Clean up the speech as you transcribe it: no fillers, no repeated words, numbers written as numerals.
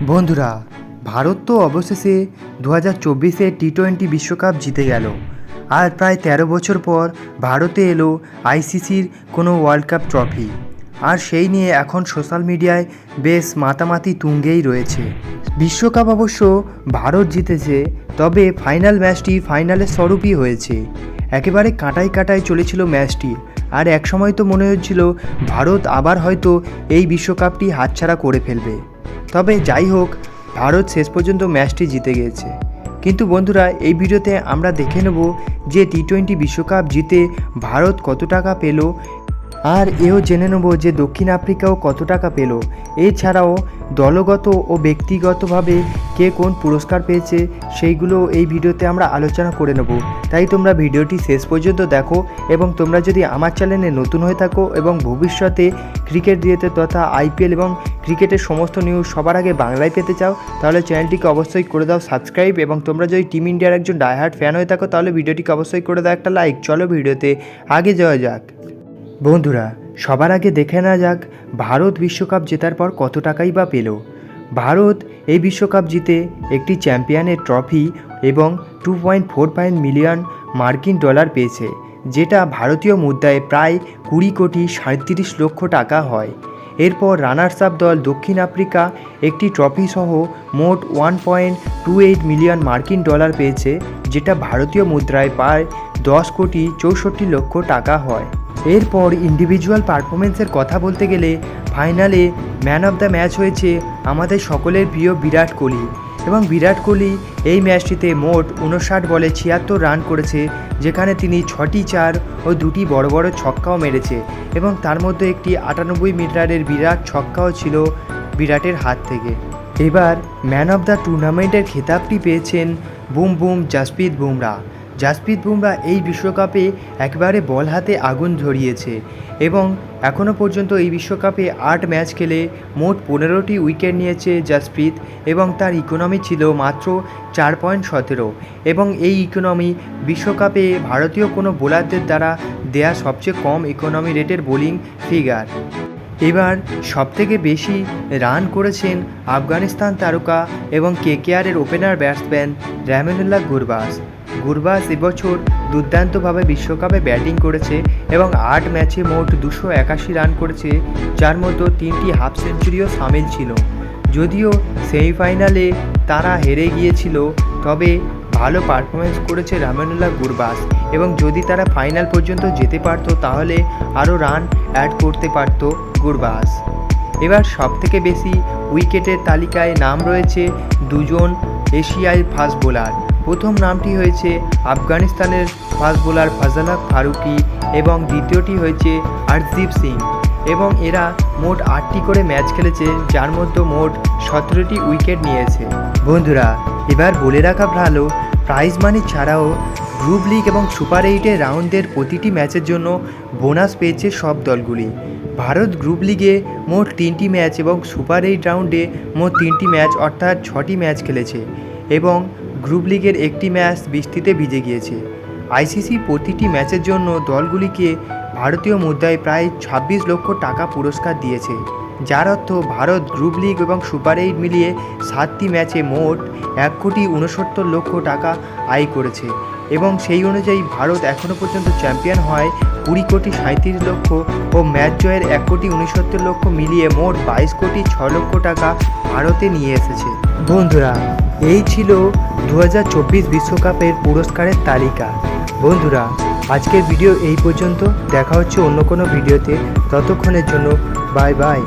বন্ধুরা, ভারত তো অবশেষে 2024-এ টি-20 বিশ্বকাপ জিতে গেল। আর প্রায় 13 বছর পর ভারতে এলো আইসিসির কোনো ওয়ার্ল্ড কাপ ট্রফি। আর সেই নিয়ে এখন সোশ্যাল মিডিয়ায় বেশ মাতামাতি তুঙ্গেই রয়েছে। বিশ্বকাপ অবশ্য ভারত জিতেছে, তবে ফাইনাল ম্যাচটি ফাইনালের স্বরূপই হয়েছে। একেবারে কাটাই কাটাই চলেছিল ম্যাচটি, আর একসময় তো মনে হচ্ছিল ভারত আবার হয়তো এই বিশ্বকাপটি হাতছাড়া করে ফেলবে। তবে যাই হোক, ভারত শেষ পর্যন্ত ম্যাচটি জিতে গিয়েছে। কিন্তু বন্ধুরা, এই ভিডিওতে আমরা দেখে নেব যে টি-20 বিশ্বকাপ জিতে ভারত কত টাকা পেল, আর এও জেনে নেব যে দক্ষিণ আফ্রিকাও কত টাকা পেল। এছাড়াও দলগত ও ব্যক্তিগতভাবে কে কোন পুরস্কার পেয়েছে সেইগুলো এই ভিডিওতে আমরা আলোচনা করে নেব। তাই তোমরা ভিডিওটি শেষ পর্যন্ত দেখো, এবং তোমরা যদি আমার চ্যানেলে নতুন হয়ে থাকো এবং ভবিষ্যতে ক্রিকেট রিলেটেড তথা আইপিএল এবং ক্রিকেটের সমস্ত নিউজ সবার আগে বাংলায় পেতে চাও, তাহলে চ্যানেলটিকে অবশ্যই করে দাও সাবস্ক্রাইব। এবং তোমরা যদি টিম ইন্ডিয়ার একজন ডাইহার্ড ফ্যান হয়ে থাকো, তাহলে ভিডিওটিকে অবশ্যই করে দাও একটা লাইক। চলো ভিডিওতে আগে যাওয়া যাক। বন্ধুরা, সবার আগে দেখে নেওয়া যাক ভারত বিশ্বকাপ জেতার পর কত টাকাই বা পেল। ভারত এই বিশ্বকাপ জিতে একটি চ্যাম্পিয়নের ট্রফি এবং 2.45 মিলিয়ন মার্কিন ডলার পেয়েছে, যেটা ভারতীয় মুদ্রায় প্রায় 20,37,00,000 টাকা হয়। এরপর রানার্স আপ দল দক্ষিণ আফ্রিকা একটি ট্রফি সহ মোট 1.28 মিলিয়ন মার্কিন ডলার পেয়েছে, যেটা ভারতীয় মুদ্রায় প্রায় 10,64,00,000 টাকা হয়। এরপর ইন্ডিভিজুয়াল পারফরমেন্সের কথা বলতে গেলে ফাইনালে ম্যান অফ দ্য ম্যাচ হয়েছে আমাদের সকলের প্রিয় বিরাট কোহলি। এবং বিরাট কোহলি এই ম্যাচটিতে মোট 59 বলে 76 রান করেছে, যেখানে তিনি 6টি 4 ও 2টি বড় বড় ছক্কাও মেরেছে, এবং তার মধ্যে একটি 98 মিটারের বিরাট ছক্কাও ছিল বিরাটের হাত থেকে। এবার ম্যান অফ দ্য টুর্নামেন্টের খেতাবটি পেয়েছেন বুম বুম জাসপ্রীত বুমরা। জাসপ্রীত বুমরা এই বিশ্বকাপে একবারে বল হাতে আগুন ঝরিয়েছে, এবং এখনও পর্যন্ত এই বিশ্বকাপে 8 ম্যাচ খেলে মোট 15টি উইকেট নিয়েছে জাসপ্রীত, এবং তার ইকোনমি ছিল মাত্র 4.17, এবং এই ইকোনমি বিশ্বকাপে ভারতীয় কোনো বোলারদের দ্বারা দেয়া সবচেয়ে কম ইকোনমি রেটের বোলিং ফিগার। এবার সবথেকে বেশি রান করেছেন আফগানিস্তান তারকা এবং কেকেআরের ওপেনার ব্যাটসম্যান রামিনুল্লাহ গুরবাজ এবছর দুর্দান্তভাবে বিশ্বকাপে ব্যাটিং করেছে এবং 8 ম্যাচে মোট 281 রান করেছে, যার মধ্যে 3টি হাফ সেঞ্চুরিও সামিল ছিল। যদিও সেমিফাইনালে তারা হেরে গিয়েছিল, তবে ভালো পারফরমেন্স করেছে রামিনুল্লাহ গুরবাজ, এবং যদি তারা ফাইনাল পর্যন্ত যেতে পারত তাহলে আরও রান অ্যাড করতে পারত গুরবাজ। এবার সবথেকে বেশি উইকেটের তালিকায় নাম রয়েছে দুজন এশিয়ায় ফাস্ট বোলার। প্রথম নামটি হয়েছে আফগানিস্তানের ফাস্ট বোলার ফাজল ফারুকি, এবং দ্বিতীয়টি হয়েছে হরদীপ সিং, এবং এরা মোট 8টি করে ম্যাচ খেলেছে, যার মধ্যে মোট 17টি উইকেট নিয়েছে। বন্ধুরা, এবার বলে রাখা ভালো, প্রাইজ মানি ছাড়াও গ্রুপ লিগ এবং সুপার 8-এর রাউন্ডের প্রতিটি ম্যাচের জন্য বোনাস পেয়েছে সব দলগুলি। ভারত গ্রুপ লিগে মোট 3টি ম্যাচ এবং সুপার 8 রাউন্ডে মোট 3টি ম্যাচ অর্থাৎ 6টি ম্যাচ খেলেছে, এবং গ্রুপ লিগের একটি ম্যাচ বৃষ্টিতে ভিজে গিয়েছে। আইসিসি প্রতিটি ম্যাচের জন্য দলগুলিকে ভারতীয় মুদ্রায় প্রায় 26 লক্ষ টাকা পুরস্কার দিয়েছে, যার অর্থ ভারত গ্রুপ লিগ এবং সুপার 8 মিলিয়ে 7টি ম্যাচে মোট 1,69,00,000 টাকা আয় করেছে, এবং সেই অনুযায়ী ভারত এখনও পর্যন্ত চ্যাম্পিয়ন হয় 20,37,00,000 ও ম্যাচ জয়ের 1,69,00,000 মিলিয়ে মোট 22,06,00,000 টাকা ভারতে নিয়ে এসেছে। বন্ধুরা, এই ছিল 2024 বিশ্বকাপের পুরস্কারের তালিকা। বন্ধুরা, আজকের ভিডিও এই পর্যন্ত। দেখা হচ্ছে অন্য কোনো ভিডিওতে। ততক্ষণের জন্য বাই বাই।